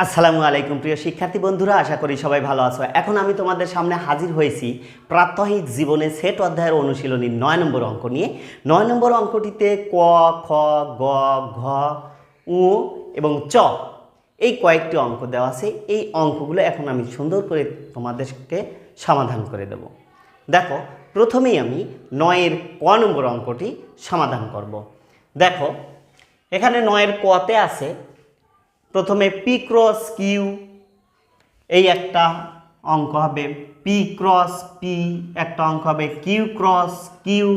আসসালামু আলাইকুম প্রিয় শিক্ষার্থী বন্ধুরা, আশা করি সবাই ভালো আছো। এখন আমি তোমাদের সামনে হাজির হয়েছি প্রাত্যহিক জীবনে সেট অধ্যায়ের অনুশীলনীর ৯ নম্বর অঙ্ক নিয়ে। ৯ নম্বর অঙ্কটিতে ক, খ, গ, ঘ, উ এবং চ এই কয়েকটি অঙ্ক দেওয়া আছে। এই অঙ্কগুলো এখন আমি সুন্দর করে তোমাদেরকে সমাধান করে দেব। দেখো, প্রথমেই আমি ৯-এর ক নম্বর অঙ্কটি সমাধান করব। দেখো, এখানে ৯-এর কতে আছে প্রথমে পি ক্রস কিউ, এই একটা অঙ্ক হবে। পি ক্রস পি একটা অঙ্ক হবে। Q cross Q,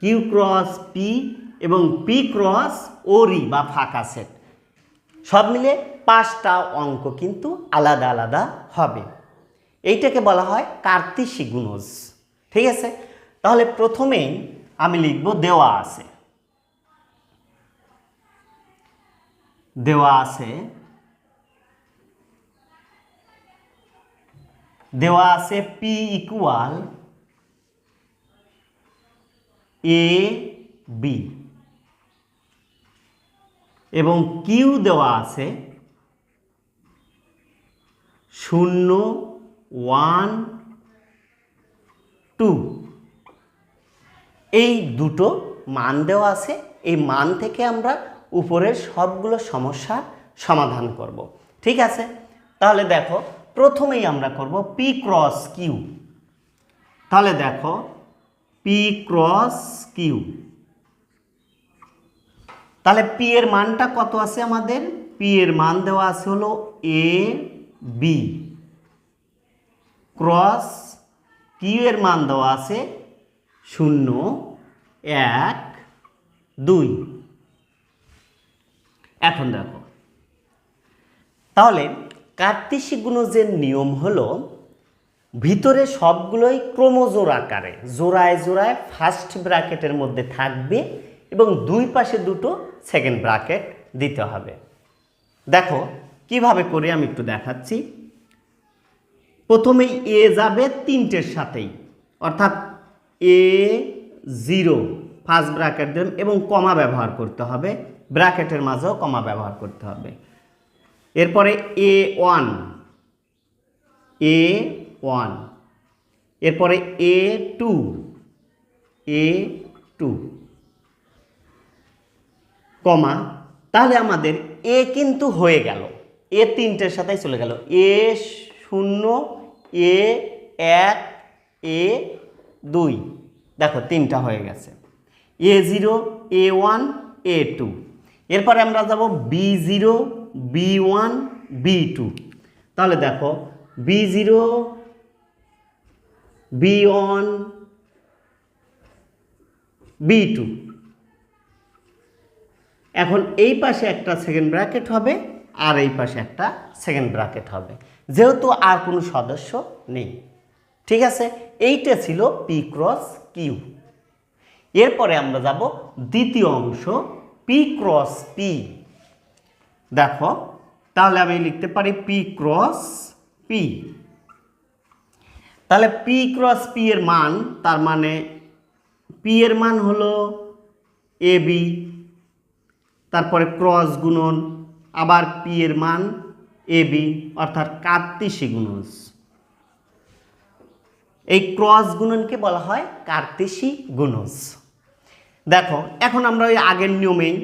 Q cross P এবং পি ক্রস ওরি বা ফাঁকা সেট, সব মিলে 5টা অঙ্ক কিন্তু আলাদা আলাদা হবে। এইটাকে বলা হয় কার্তেশীয় গুণজ। ঠিক আছে, তাহলে প্রথমেই আমি লিখব দেওয়া আছে। দেওয়া আছে দেওয়া আছে পি ইকুয়াল এ বি এবং কিউ দেওয়া আছে 0, 1, 2। এই দুটো মান দেওয়া আছে। এই মান থেকে আমরা উপরের সবগুলো সমস্যার সমাধান করব। ঠিক আছে, তাহলে দেখো, প্রথমেই আমরা করব পি ক্রস কিউ। তাহলে দেখো, পি ক্রস কিউ, তাহলে পি এর মানটা কত আছে আমাদের? পি এর মান দেওয়া আছে হলো এ বি ক্রস কিউ এর মান দেওয়া আছে 0, 1, 2। এখন দেখো, তাহলে কার্তেশীয় গুণজের নিয়ম হলো ভিতরে সবগুলোই ক্রমজোড় আকারে জোড়ায় জোড়ায় ফার্স্ট ব্র্যাকেটের মধ্যে থাকবে এবং দুই পাশে দুটো সেকেন্ড ব্র্যাকেট দিতে হবে। দেখো কিভাবে করে আমি একটু দেখাচ্ছি। প্রথমেই এ যাবে 3টের সাথেই, অর্থাৎ A0 ফার্স্ট ব্র্যাকেট দেবেন এবং কমা ব্যবহার করতে হবে, ব্র্যাকেটের মাঝেও কমা ব্যবহার করতে হবে। এরপরে A1, এরপরে A2, কমা। তাহলে আমাদের এ কিন্তু হয়ে গেল, এ 3টের সাথেই চলে গেল। A0, A1, A2, দেখো 3টা হয়ে গেছে। A0, A1, A2। এরপরে আমরা যাব B0, B1, B2। তাহলে দেখো B0, B1, B2। এখন এই পাশে একটা সেকেন্ড ব্র্যাকেট হবে আর এই পাশে একটা সেকেন্ড ব্র্যাকেট হবে, যেহেতু আর কোনো সদস্য নেই। ঠিক আছে, এইটা ছিল পি ক্রস কিউ। এরপরে আমরা যাব দ্বিতীয় অংশ পি ক্রস পি। দেখো, তাহলে আমি লিখতে পারি পি ক্রস পি। তাহলে পি ক্রস পি এর মান, তার মানে পি এর মান হলো এ বি, তারপরে ক্রস গুণন আবার পি এর মান এ বি, অর্থাৎ কার্তেশীয় গুণজ। এই ক্রস গুণনকে বলা হয় কার্তেশীয় গুণজ। দেখো, এখন আমরা ওই আগের নিয়মেই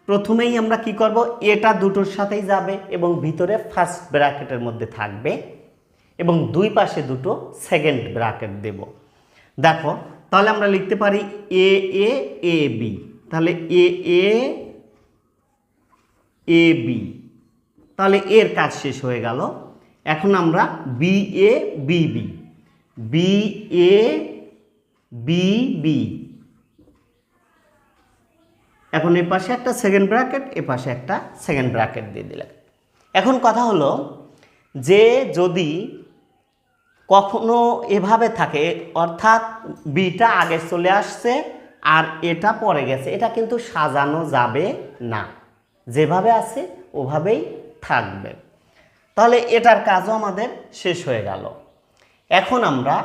প্রথমেই আমরা কি করব, এটা দুটোর সাথেই যাবে এবং ভিতরে ফার্স্ট ব্র্যাকেটের মধ্যে থাকবে এবং দুই পাশে দুটো সেকেন্ড ব্র্যাকেট দেব। দেখো, তাহলে আমরা লিখতে পারি এ এ এ বি। তাহলে এ এ এ বি, তাহলে এর কাজ শেষ হয়ে গেল। এখন আমরা B A B B, B A B B. এখন এ পাশে একটা সেকেন্ড ব্র্যাকেট, এ পাশে একটা সেকেন্ড ব্র্যাকেট দিয়ে দিলাম। এখন কথা হলো যে যদি কখনো এভাবে থাকে, অর্থাৎ বিটা আগে চলে আসছে আর এটা পরে গেছে, এটা কিন্তু সাজানো যাবে না, যেভাবে আছে ওভাবেই থাকবে। তাহলে এটার কাজও আমাদের শেষ হয়ে গেল। এখন আমরা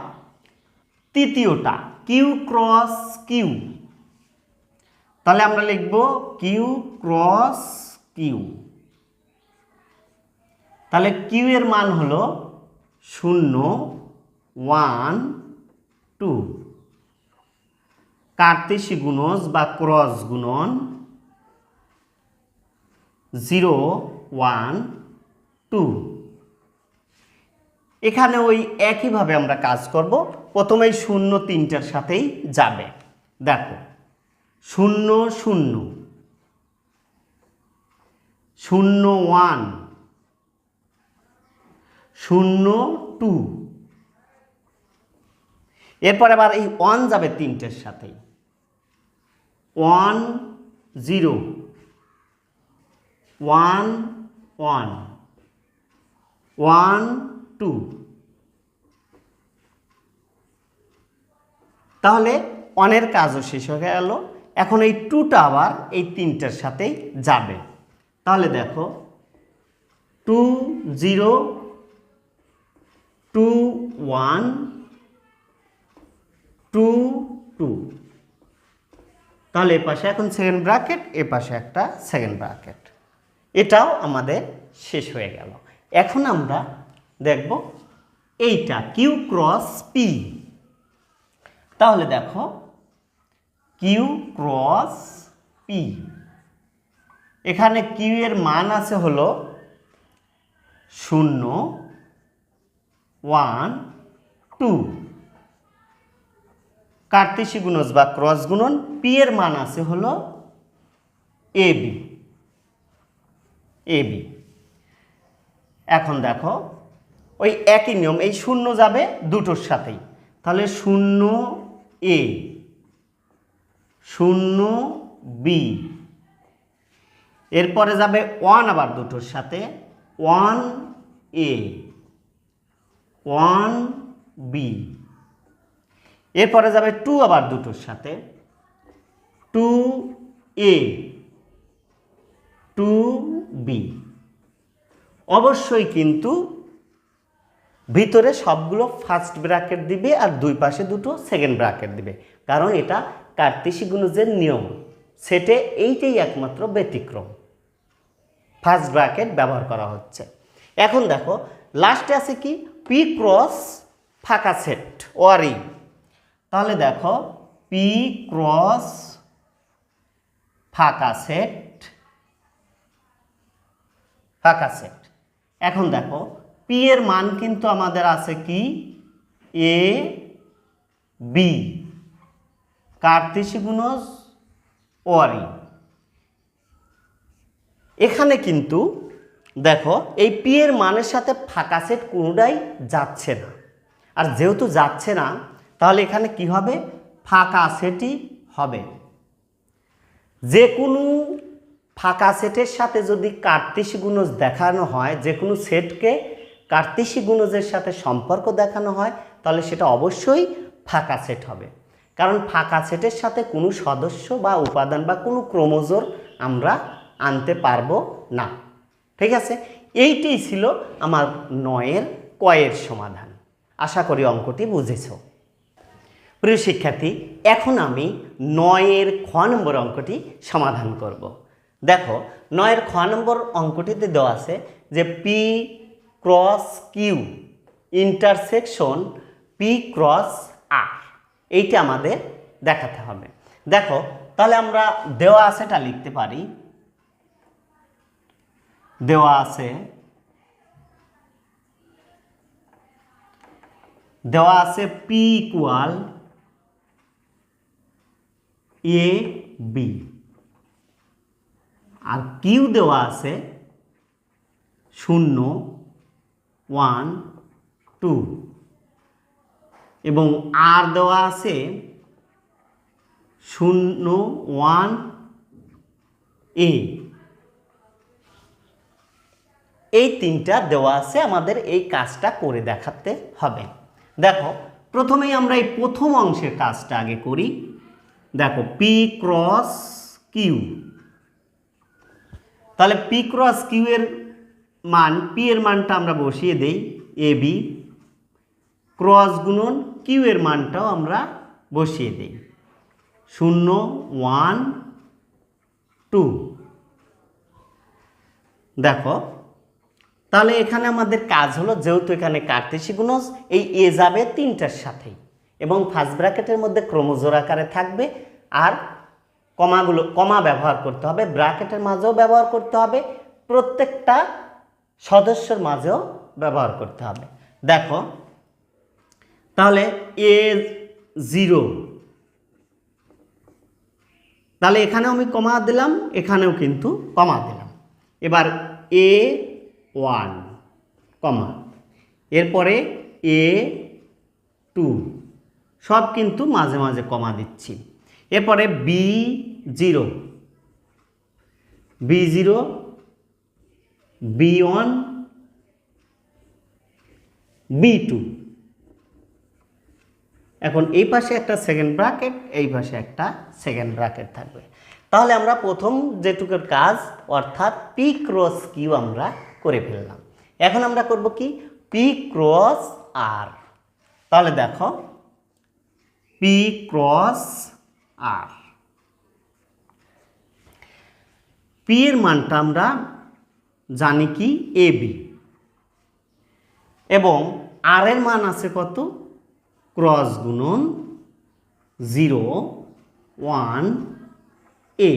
তৃতীয়টা কিউ ক্রস কিউ। তাহলে আমরা লিখব কিউ ক্রস কিউ। তাহলে কিউ এর মান হলো 0 1 2, কার্তেশী গুণজ বা ক্রস গুণন 0 1 2। এখানে ওই একইভাবে আমরা কাজ করব। প্রথমেই 0 তিনটার সাথেই যাবে। দেখো 0 0 0 1 0 2, এরপর আবার এই 1 যাবে তিনটের সাথেই 1 0 1 1 1 2। তাহলে 1 এর কাজও শেষ হয়ে গেল। এখন এই 2টা আবার এই তিনটার সাথেই যাবে। তাহলে দেখো 2 0 2 1 2 2। তাহলে এ পাশে এখন সেকেন্ড ব্র্যাকেট, এ পাশে একটা সেকেন্ড ব্র্যাকেট। এটাও আমাদের শেষ হয়ে গেল। এখন আমরা দেখব এইটা কিউ ক্রস পি। তাহলে দেখো কিউ ক্রস পি, এখানে কিউ এর মান আছে হলো 0 1 2, কার্তেশী গুণজ বা ক্রস গুণন পি এর মান আছে হলো এবি এবি। এখন দেখো ওই একই নিয়ম, এই 0 যাবে দুটোর সাথেই, তাহলে 0 এ 0 বি, এরপরে যাবে 1 আবার দুটোর সাথে 1 এ 1 বি, এরপরে যাবে 2 আবার দুটোর সাথে 2 এ 2 বি। অবশ্যই কিন্তু ভিতরে সবগুলো ফার্স্ট ব্র্যাকেট দিবে আর দুই পাশে দুটো সেকেন্ড ব্র্যাকেট দিবে, কারণ এটা কার্তেশী গুণজের নিয়ম। সেটে এইটাই একমাত্র ব্যতিক্রম, ফার্স্ট ব্র্যাকেট ব্যবহার করা হচ্ছে। এখন দেখো লাস্টে আছে কি পি ক্রস ফাঁকা সেট ওয়ারি। তাহলে দেখো পি ক্রস ফাঁকা সেট ফাঁকা সেট। এখন দেখো পি এর মান কিন্তু আমাদের আছে কি এ বি, কার্তেশী গুণজ ওয়ারি। এখানে কিন্তু দেখো এই পি এর মানের সাথে ফাঁকা সেট কোনোটাই যাচ্ছে না, আর যেহেতু যাচ্ছে না তাহলে এখানে কি হবে ফাঁকা সেটই হবে। যে কোনো ফাঁকা সেটের সাথে যদি কার্তেশী গুণজ দেখানো হয়, যে কোনো সেটকে কার্তেশী গুণজের সাথে সম্পর্ক দেখানো হয়, তাহলে সেটা অবশ্যই ফাঁকা সেট হবে। কারণ ফাঁকা সেটের সাথে কোনো সদস্য বা উপাদান বা কোনো ক্রোমোজোর আমরা আনতে পারবো না। ঠিক আছে, এইটাই ছিল আমার 9-এর কয়ের সমাধান। আশা করি অঙ্কটি বুঝেছ। প্রিয় শিক্ষার্থী, এখন আমি 9-এর খ নম্বর অঙ্কটি সমাধান করব। দেখো 9-এর খ নম্বর অঙ্কটিতে দেওয়া আছে যে P cross Q intersection P cross R, এইটা আমাদের দেখাতে হবে। দেখো তাহলে আমরা দেওয়া আছেটা লিখতে পারি। দেওয়া আছে P equal A B, R Q দেওয়া আছে 0 1 2, এবং আর দেওয়া আছে 0 1 এ। এই তিনটা দেওয়া আছে, আমাদের এই কাজটা করে দেখাতে হবে। দেখো প্রথমেই আমরা এই প্রথম অংশের কাজটা আগে করি। দেখো পি ক্রস কিউ, তাহলে পি ক্রস কিউ এর মান, পি এর মানটা আমরা বসিয়ে দেই এ বি, ক্রস গুণন কিউ এর মানটাও আমরা বসিয়ে দেই 0 1 2। দেখো তাহলে এখানে আমাদের কাজ হলো, যেহেতু এখানে কার্তেশি গুণজ, এই এ যাবে 3টার সাথেই এবং ফার্স্ট ব্র্যাকেটের মধ্যে ক্রমজোর আকারে থাকবে, আর কমা ব্যবহার করতে হবে, ব্র্যাকেটের মাঝেও ব্যবহার করতে হবে, প্রত্যেকটা সদস্যের মাঝেও ব্যবহার করতে হবে। দেখো তাহলে A0, তাহলে এখানেও আমি কমা দিলাম, এখানেও কিন্তু কমা দিলাম। এবার A1 কমা, এরপরে A2, সব কিন্তু মাঝে মাঝে কমা দিচ্ছি। এরপরে B0, B0, B1, B2। এখন এই পাশে একটা সেকেন্ড ব্র্যাকেট, এই পাশে একটা সেকেন্ড ব্র্যাকেট থাকবে। তাহলে আমরা প্রথম যেটুকুর কাজ অর্থাৎ P ক্রস Q আমরা করে ফেললাম। এখন আমরা করব কি, P ক্রস R। তাহলে দেখো P ক্রস R, P এর মানটা আমরা জানি কি AB, এবং R এর মান আছে কত, ক্রস গুণন 0, 1, A।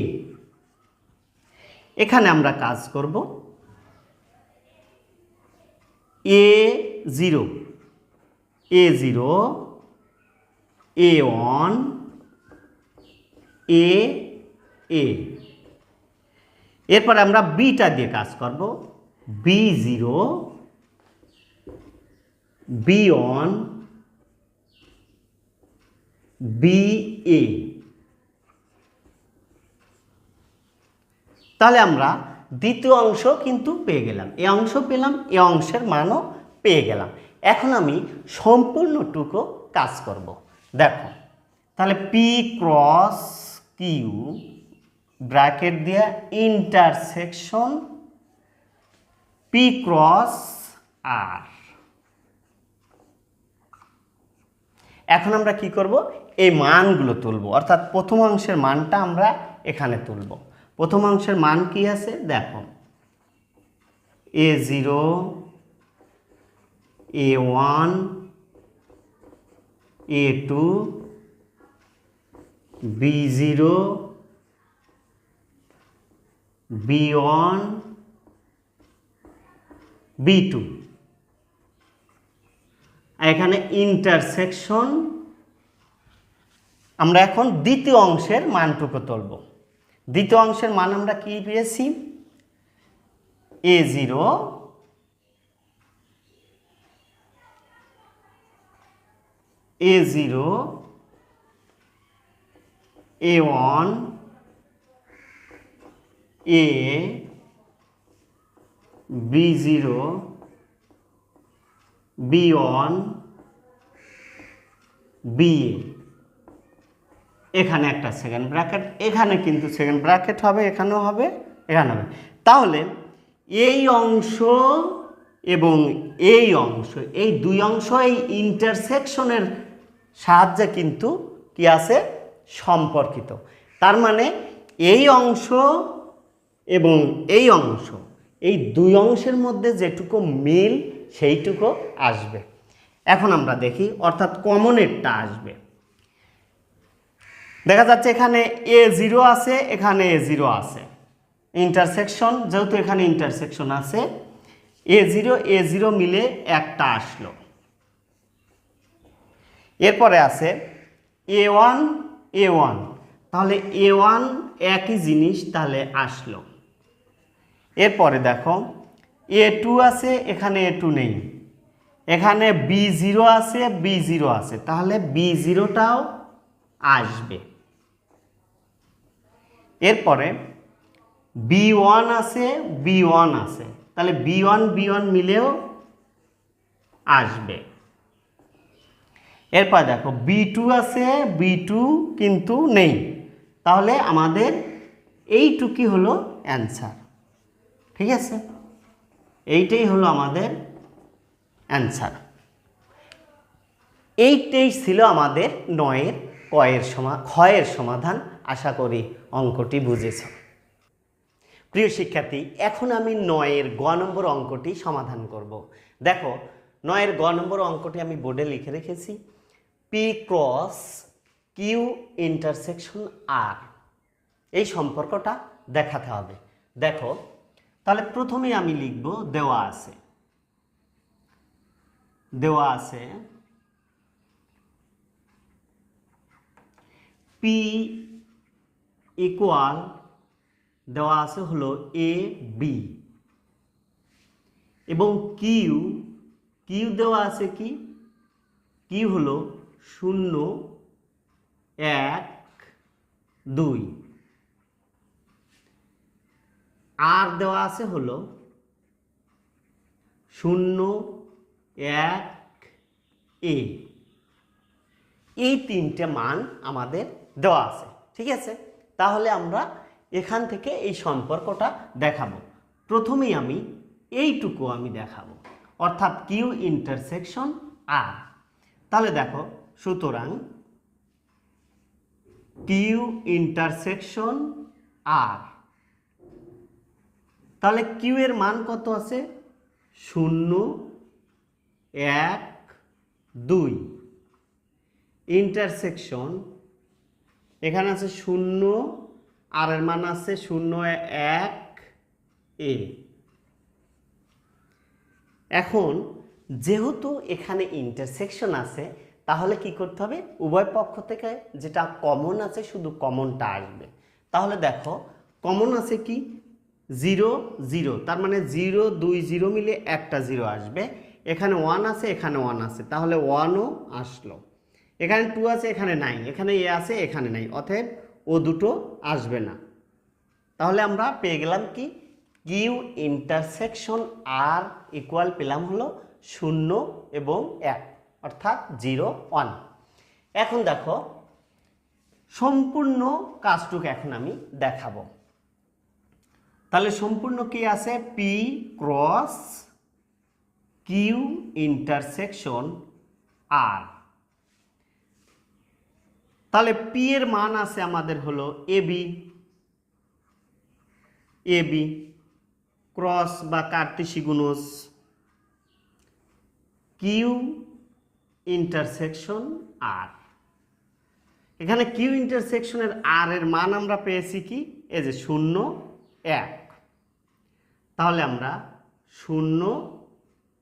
এখানে আমরা কাজ করব A0, A0, A1, A, A। এরপরে আমরা বিটা দিয়ে কাজ করব, B0, B1, BA। তাহলে আমরা দ্বিতীয় অংশ কিন্তু পেয়ে গেলাম, এই অংশ পেলাম, এই অংশের মানও পেয়ে গেলাম। এখন আমি সম্পূর্ণটুকু কাজ করব। দেখো তাহলে P ক্রস Q ব্র্যাকেট দিয়ে ইন্টারসেকশন P ক্রস R। এখন আমরা কি করব, এই মানগুলো তুলব, অর্থাৎ প্রথম অংশের মানটা আমরা এখানে তুলব। প্রথম অংশের মান কি আছে দেখো, A0, A1, A2, B0, B1, B2। এখানে ইন্টারসেকশন আমরা এখন দ্বিতীয় অংশের মানটুকু তুলব। দ্বিতীয় অংশের মান আমরা কি পেয়েছি, A0, A0, A1, A, B0, B1, BA। এখানে একটা সেকেন্ড ব্র্যাকেট, এখানে কিন্তু সেকেন্ড ব্র্যাকেট হবে, এখানেও হবে, এখানে হবে। তাহলে এই অংশ এবং এই অংশ, এই দুই অংশ এই ইন্টারসেকশনের সাহায্যে কিন্তু কি আছে, সম্পর্কিত। তার মানে এই অংশ এবং এই অংশ, এই দুই অংশের মধ্যে যেটুকু মিল সেইটুকু আসবে। এখন আমরা দেখি, অর্থাৎ কমনেরটা আসবে। দেখা যাচ্ছে এখানে A0 আছে, এখানে A0 আছে, ইন্টারসেকশন, যেহেতু এখানে ইন্টারসেকশন আছে, A0 মিলে একটা আসলো। এরপরে আছে A1, তাহলে A1 একই জিনিস তাহলে আসলো। এরপরে দেখো A2 আছে, এখানে A2 নেই, এখানে B0 আছে, B0 আছে, তাহলে B0টাও আসবে। এরপরে B1 আছে, B1 আছে, তাহলে B1 মিলেও আসবে। এরপর দেখো B2 আছে, B2 কিন্তু নেই, তাহলে আমাদের এইটুকুই হলো অ্যান্সার। ঠিক আছে, এইটাই হলো আমাদের অ্যান্সার। এইটাই ছিল আমাদের 9-এর ক্ষয়ের সমাধান। আশা করি অঙ্কটি বুঝেছ। প্রিয় শিক্ষার্থী, এখন আমি 9-এর গ নম্বর অঙ্কটি সমাধান করব। দেখো, 9-এর গ নম্বর অঙ্কটি আমি বোর্ডে লিখে রেখেছি। পি ক্রস কিউ ইন্টারসেকশন আর, এই সম্পর্কটা দেখাতে হবে। দেখো, তাহলে প্রথমে আমি লিখব দেওয়া আছে পি ইকুয়াল দেওয়া আছে হলো এ বি, এবং কিউ দেওয়া আছে কি, কিউ হলো 0 1 2, আর দেওয়া আছে হলো 0 1 এ। এই তিনটে মান আমাদের দেওয়া আছে, ঠিক আছে। তাহলে আমরা এখান থেকে এই সম্পর্কটা দেখাবো। প্রথমেই আমি এইটুকু আমি দেখাবো, অর্থাৎ কিউ ইন্টারসেকশন আর। তাহলে দেখো, সুতরাং কিউ ইন্টারসেকশন আর, তাহলে কিউ এর মান কত আছে, 0 1 2, ইন্টারসেকশন এখানে আছে 0, আর এর মান আছে 0 1 এ। এখন যেহেতু এখানে ইন্টারসেকশন আছে, তাহলে কি করতে হবে, উভয় পক্ষ থেকে যেটা কমন আছে শুধু কমনটা আসবে। তাহলে দেখো, কমন আছে কি 0 0, তার মানে 0 2 0 মিলে একটা 0 আসবে। এখানে 1 আছে, এখানে 1 আছে, তাহলে 1ও আসলো। এখানে 2 আছে, এখানে নাই, এখানে এ আছে, এখানে নাই, অতএব ও দুটো আসবে না। তাহলে আমরা পেয়ে গেলাম কি, কিউ ইন্টারসেকশন আর ইকুয়াল পেলাম হলো 0 এবং 1, অর্থাৎ 0 1। এখন দেখো, সম্পূর্ণ কাজটুকু এখন আমি দেখাবো। তাহলে সম্পূর্ণ কি আছে, পি ক্রস কিউ ইন্টারসেকশন আর। তাহলে পি এর মান আছে আমাদের হলো এবি ক্রস বা কার্তেশি গুণজ কিউ ইন্টারসেকশন আর। এখানে কিউ ইন্টারসেকশনের আর এর মান আমরা পেয়েছি কি, এই যে 0 1। তাহলে আমরা 0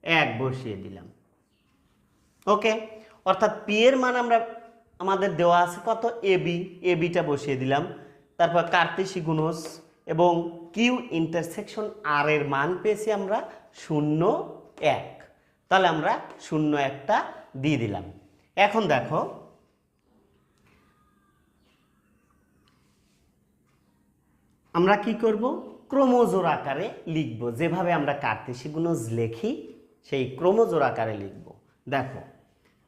1 বসিয়ে দিলাম। ওকে, অর্থাৎ পি এর মান আমাদের দেওয়া আছে কত, এবিটা বসিয়ে দিলাম। তারপর কার্তেশি গুণজ এবং কিউ ইন্টারসেকশন আর এর মান পেয়েছি আমরা 0 1। তাহলে আমরা 0 1টা দিয়ে দিলাম। এখন দেখো, আমরা কি করব, ক্রমজোর আকারে লিখব। যেভাবে আমরা কার্তেশি গুণজ লিখি সেই ক্রমজোর আকারে লিখব। দেখো,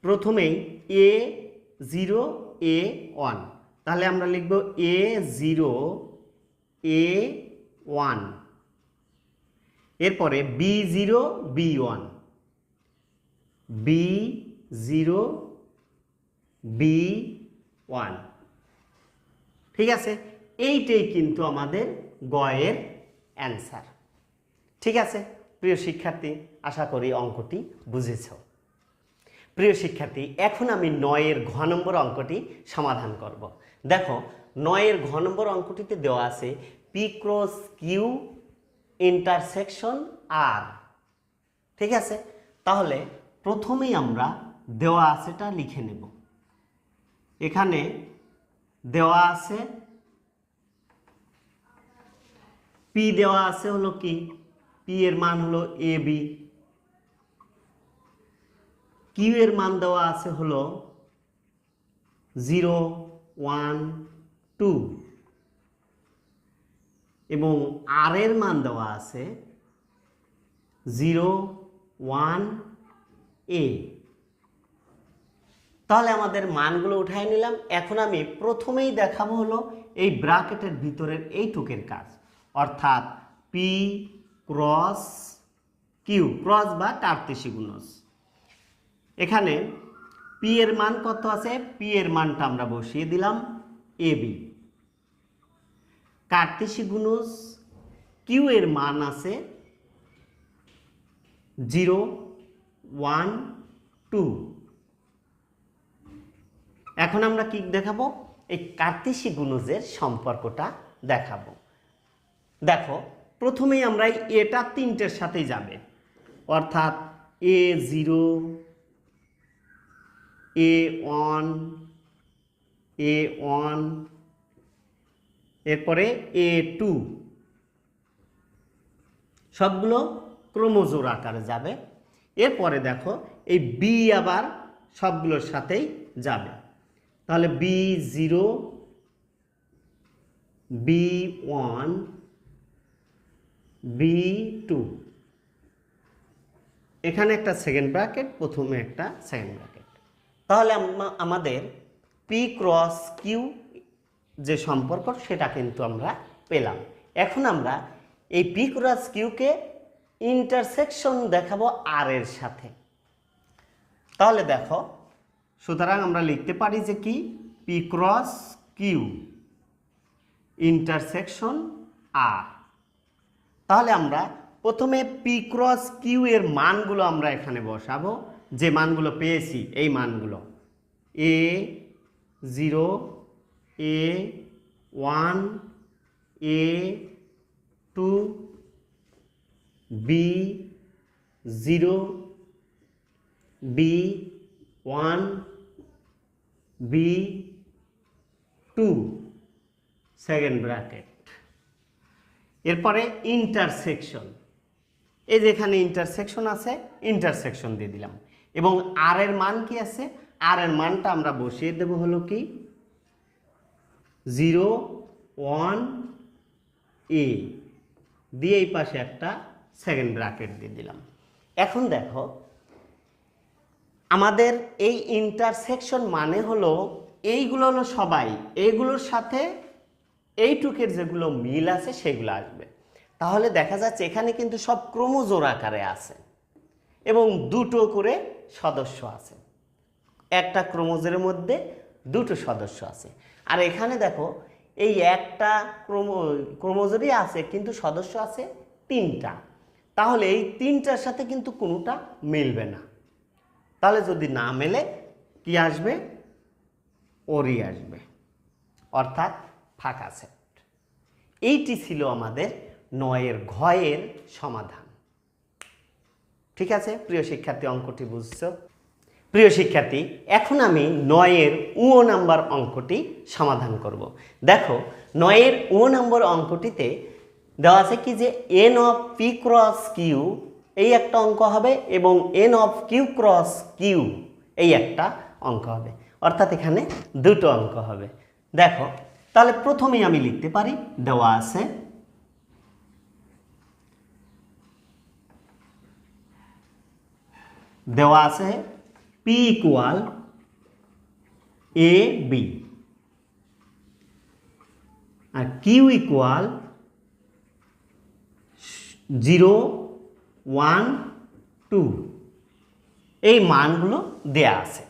প্রথমেই a0 a1, তাহলে আমরা লিখব a0 a1, এরপরে b0 b1 b0 b1, ঠিক আছে। এইটাই কিন্তু আমাদের গয়ের অ্যান্সার, ঠিক আছে। প্রিয় শিক্ষার্থী, আশা করি অঙ্কটি বুঝেছ। প্রিয় শিক্ষার্থী, এখন আমি 9-এর ঘ নম্বর অঙ্কটি সমাধান করব। দেখো, 9-এর ঘ নম্বর অঙ্কটিতে দেওয়া আছে পি ক্রস কিউ ইন্টারসেকশন আর, ঠিক আছে। তাহলে প্রথমেই আমরা দেওয়া আছেটা লিখে নেব। এখানে দেওয়া আছে পি, দেওয়া আছে হলো কি, পি এর মান হলো এবি, কিউ এর মান দেওয়া আছে হলো 0 1 2, এবং আর এর মান দেওয়া আছে 0 1 এ। তাহলে আমাদের মানগুলো উঠাই নিলাম। এখন আমি প্রথমেই দেখাবো হলো এই ব্র্যাকেটের ভিতরের এইটুকের কাজ, অর্থাৎ পি ক্রস কিউ, ক্রস বা কার্তেশি গুণজ। এখানে পি এর মান কত আছে, পি এর মানটা আমরা বসিয়ে দিলাম এবি। কার্তেশি গুণজ কিউ এর মান আছে 0 1 2। এখন আমরা কি দেখাবো? এই কার্তেশীয় গুণজের সম্পর্কটা দেখাবো। দেখো প্রথমেই আমরা এটা তিনটের সাথেই যাবে, অর্থাৎ A0 A1 A1, এরপরে A2, সবগুলো ক্রোমোজোর আকারে যাবে। এরপরে দেখো এই বি আবার সবগুলোর সাথেই যাবে, তাহলে B0 B1 B2, এখানে একটা সেকেন্ড ব্র্যাকেট, প্রথমে একটা সেকেন্ড ব্র্যাকেট। তাহলে আমাদের পি ক্রস কিউ যে সম্পর্ক সেটা কিন্তু আমরা পেলাম। এখন আমরা এই পি ক্রস কিউকে ইন্টারসেকশন দেখাবো আর এর সাথে। তাহলে দেখো, সুতরাং আমরা লিখতে পারি যে কি, পি ক্রস কিউ ইন্টারসেকশন আর। তাহলে আমরা প্রথমে পি ক্রস কিউ এর মানগুলো আমরা এখানে বসাবো, যে মানগুলো পেয়েছি এই মানগুলো A0 A1 A2 B0 B1 B2 second bracket. এরপরে ইন্টারসেকশন, এই যে এখানে ইন্টারসেকশন আছে, ইন্টারসেকশন দিয়ে দিলাম। এবং আর এর মান কি আছে? আর এর মানটা আমরা বসিয়ে দেব হলো কি 0 1 A দিয়ে এই পাশে একটা সেকেন্ড ব্র্যাকেট দিয়ে দিলাম। এখন দেখো আমাদের এই ইন্টারসেকশন মানে হলো এইগুলো হলো সবাই, এইগুলোর সাথে এইটুকের যেগুলো মিল আছে সেগুলো আসবে। তাহলে দেখা যাচ্ছে এখানে কিন্তু সব ক্রোমোজোর আকারে আছে এবং দুটো করে সদস্য আছে, একটা ক্রোমোজোরের মধ্যে দুটো সদস্য আছে। আর এখানে দেখো এই একটা ক্রোমোজোরই আছে কিন্তু সদস্য আছে তিনটা, তাহলে এই তিনটার সাথে কিন্তু কোনোটা মিলবে না। তাহলে যদি না মেলে কি আসবে? ওরি আসবে, অর্থাৎ ফাঁকা সেট। এইটি ছিল আমাদের 9-এর ঘয়ের সমাধান। ঠিক আছে প্রিয় শিক্ষার্থী, অঙ্কটি বুঝছো? প্রিয় শিক্ষার্থী, এখন আমি 9-এর উ নাম্বার অঙ্কটি সমাধান করব। দেখো 9-এর উ নম্বর অঙ্কটিতে দেওয়া আছে কি যে N of P cross Q এই একটা অঙ্ক হবে এবং N of Q cross Q এই একটা অঙ্ক হবে, অর্থাৎ এখানে দুটো অঙ্ক হবে। দেখো তাহলে প্রথমেই আমি লিখতে পারি, দেওয়া আছে P equal A B R Q equal 0 1 2, এই মানগুলো দেয়া আছে।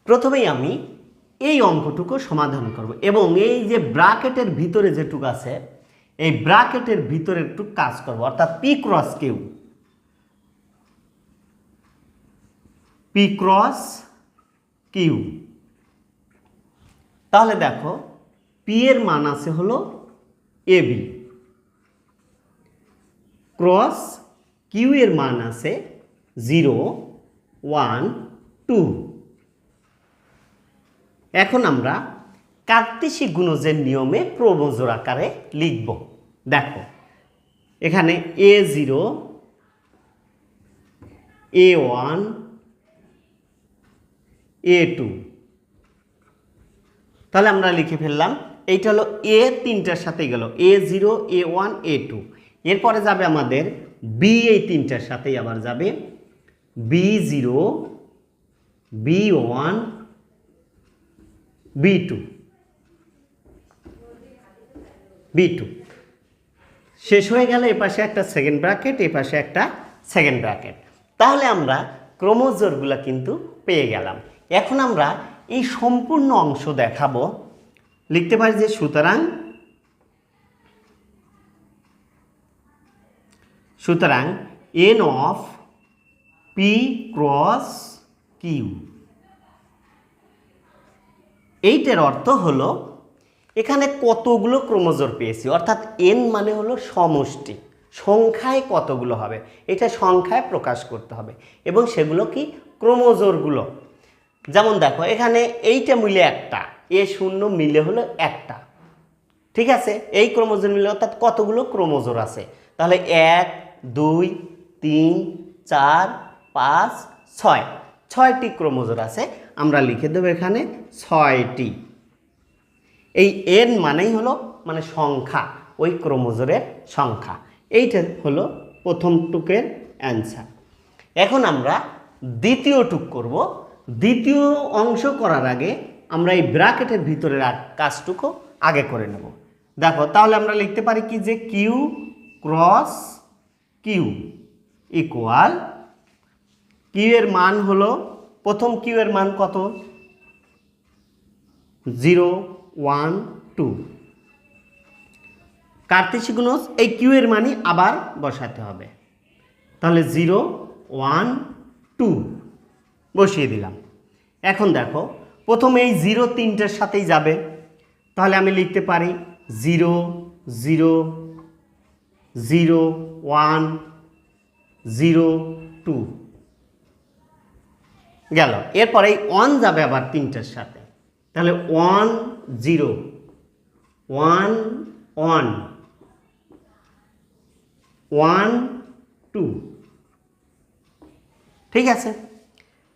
প্রথমেই আমি এই অঙ্কটুকু সমাধান করব এবং এই যে ব্র্যাকেটের ভিতরে যেটুকু আছে এই ব্র্যাকেটের ভিতরে একটু কাজ করব, অর্থাৎ P cross Q, P cross Q. তাহলে দেখো পি এর মান আছে হলো এ বি, ক্রস কিউ এর মান আছে 0 1 2। এখন আমরা কার্তেশিক গুণজের নিয়মে ক্রোমোজোর আকারে লিখব। দেখো এখানে A0 A1 A2, তাহলে আমরা লিখে ফেললাম। এইটা হলো এ, তিনটার সাথেই গেল A0 A1 A2। এরপরে যাবে আমাদের বি, এই তিনটার সাথেই আবার যাবে B0 B1 B2 B2। শেষ হয়ে গেলে এ পাশে একটা সেকেন্ড ব্র্যাকেট, এ পাশে একটা সেকেন্ড ব্র্যাকেট। তাহলে আমরা ক্রোমোজোরগুলো কিন্তু পেয়ে গেলাম। এখন আমরা এই সম্পূর্ণ অংশ দেখাবো। লিখতে পারি যে সুতরাং সুতরাং N of P cross Q, এইটার অর্থ হলো এখানে কতগুলো ক্রোমোজোর পেয়েছি, অর্থাৎ এন মানে হলো সমষ্টি, সংখ্যায় কতগুলো হবে এটা সংখ্যায় প্রকাশ করতে হবে, এবং সেগুলো কি ক্রোমোজোরগুলো। যেমন দেখো এখানে এইটা মিলে একটা, এ শূন্য মিলে হলো একটা, ঠিক আছে, এই ক্রোমোজোর মিলে অর্থাৎ কতগুলো ক্রোমোজোর আছে, তাহলে 1 2 3 4 5 6, 6টি ক্রোমোজোর আছে, আমরা লিখে দেবো এখানে 6টি। এই এন মানেই হলো মানে সংখ্যা, ওই ক্রোমোজোরের সংখ্যা। এইটা হলো প্রথম টুকের অ্যান্সার। এখন আমরা দ্বিতীয় টুক করব। দ্বিতীয় অংশ করার আগে আমরা এই ব্র্যাকেটের ভিতরের কাজটুকু আগে করে নেব। দেখো তাহলে আমরা লিখতে পারি কি যে Q cross Q equal, Q এর মান হলো, প্রথম কিউ এর মান কত, 0 1 2, কার্তেশীয় গুণজ এই কিউ এর মানই আবার বসাতে হবে, তাহলে 0 1 2 বসিয়ে দিলাম। এখন দেখো প্রথমে এই 0 তিনটের সাথেই যাবে, তাহলে আমি লিখতে পারি 0 0 0 1 0 2 গেল। এরপরে এই 1 যাবে আবার তিনটের সাথে, তাহলে 1 0 1 1 1 2, ঠিক আছে।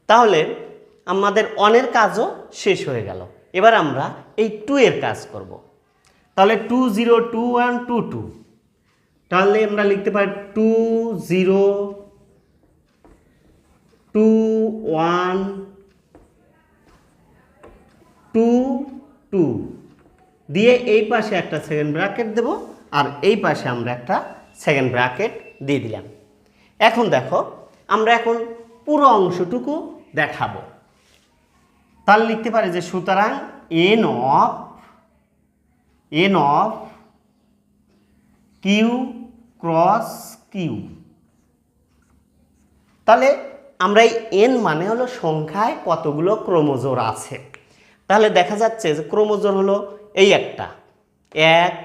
তাহলে আমাদের অনের কাজও শেষ হয়ে গেল। এবার আমরা এই 2 এর কাজ করব। তাহলে 2 0 2 1 2 2, তাহলে আমরা লিখতে পারি 2 0 2 1 2 2 দিয়ে এই পাশে একটা সেকেন্ড ব্র্যাকেট দেব, আর এই পাশে আমরা একটা সেকেন্ড ব্র্যাকেট দিয়ে দিলাম। এখন দেখো আমরা এখন পুরো অংশটুকু দেখাবো। তাহলে লিখতে পারি যে সুতরাং N of Q cross Q, তাহলে আমরা এই এন মানে হলো সংখ্যায় কতগুলো ক্রোমোজোর আছে। তাহলে দেখা যাচ্ছে যে ক্রোমোজোর হলো এই একটা, 1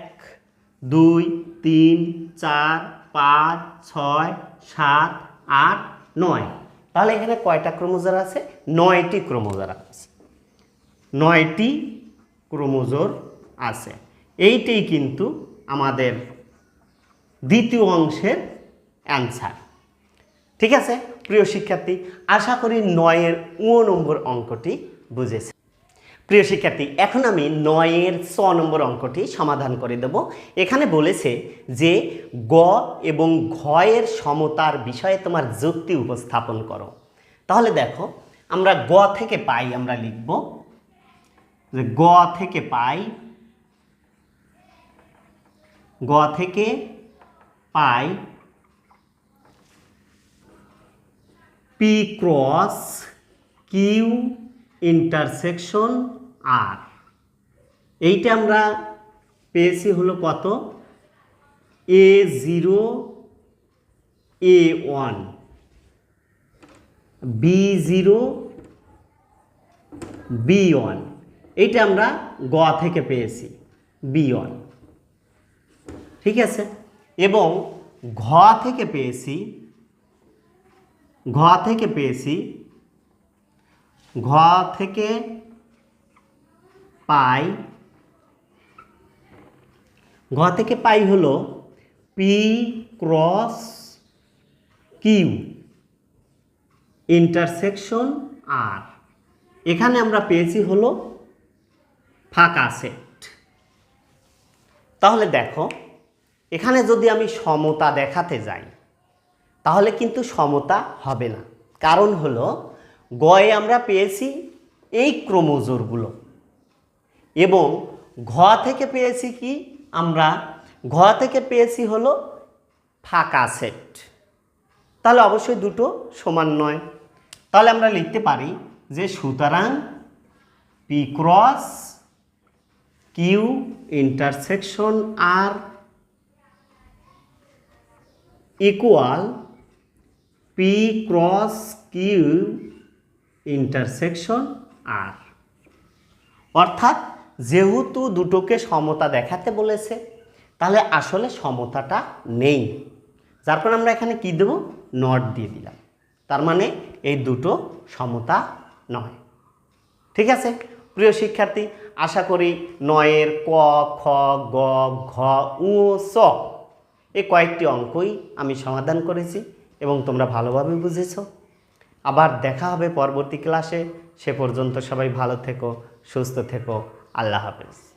2 3 4 5 6 7 8 9, তাহলে এখানে কয়টা ক্রোমোজোর আছে, 9টি ক্রোমোজোর আছে, 9টি ক্রোমোজোর আছে। এইটাই কিন্তু আমাদের দ্বিতীয় অংশের অ্যান্সার। ঠিক আছে প্রিয় শিক্ষার্থী, আশা করি 9-এর 9 নম্বর অঙ্কটি বুঝেছে। প্রিয় শিক্ষার্থী, এখন আমি 9-এর 6 নম্বর অঙ্কটি সমাধান করে দেব। এখানে বলেছে যে গ এবং ঘ-এর সমতার বিষয়ে তোমার যুক্তি উপস্থাপন করো। তাহলে দেখো আমরা গ থেকে পাই, আমরা লিখব যে গ থেকে পাই, গ থেকে পাই পি ক্রস কিউ ইন্টারসেকশন আর, এইটা আমরা পেয়েছি হলো কত, A0 A1 B0 B1, এইটা আমরা গ থেকে পেয়েছি B1, ঠিক আছে। এবং ঘ থেকে পেয়েছি, ঘ থেকে পাই হলো পি ক্রস কিউ ইন্টারসেকশন আর, এখানে আমরা পেয়েছি হলো ফাঁকা সেট। তাহলে দেখো এখানে যদি আমি সমতা দেখাতে যাই তাহলে কিন্তু সমতা হবে না, কারণ হলো গয়ে আমরা পেয়েছি এই ক্রোমোজোরগুলো এবং ঘ থেকে পেয়েছি কি, আমরা ঘ থেকে পেয়েছি হলো ফাঁকা সেট, তাহলে অবশ্যই দুটো সমান নয়। তাহলে আমরা লিখতে পারি যে সুতরাং P cross Q intersection R equal P cross Q intersection R. অর্থাৎ যেহেতু দুটোকে সমতা দেখাতে বলেছে, তাহলে আসলে সমতাটা নেই, যার কারণে আমরা এখানে কি দেব, নট দিয়ে দিলাম। তার মানে এই দুটো সমতা নয়। ঠিক আছে প্রিয় শিক্ষার্থী, আশা করি 9-এর ক, খ, গ, ঘ, উ, চ এই কয়েকটি অঙ্কই আমি সমাধান করেছি এবং তোমরা ভালোভাবে বুঝেছ। আবার দেখা হবে পরবর্তী ক্লাসে। সে পর্যন্ত সবাই ভালো থেকো, সুস্থ থেকো। আল্লাহ হাফেজ।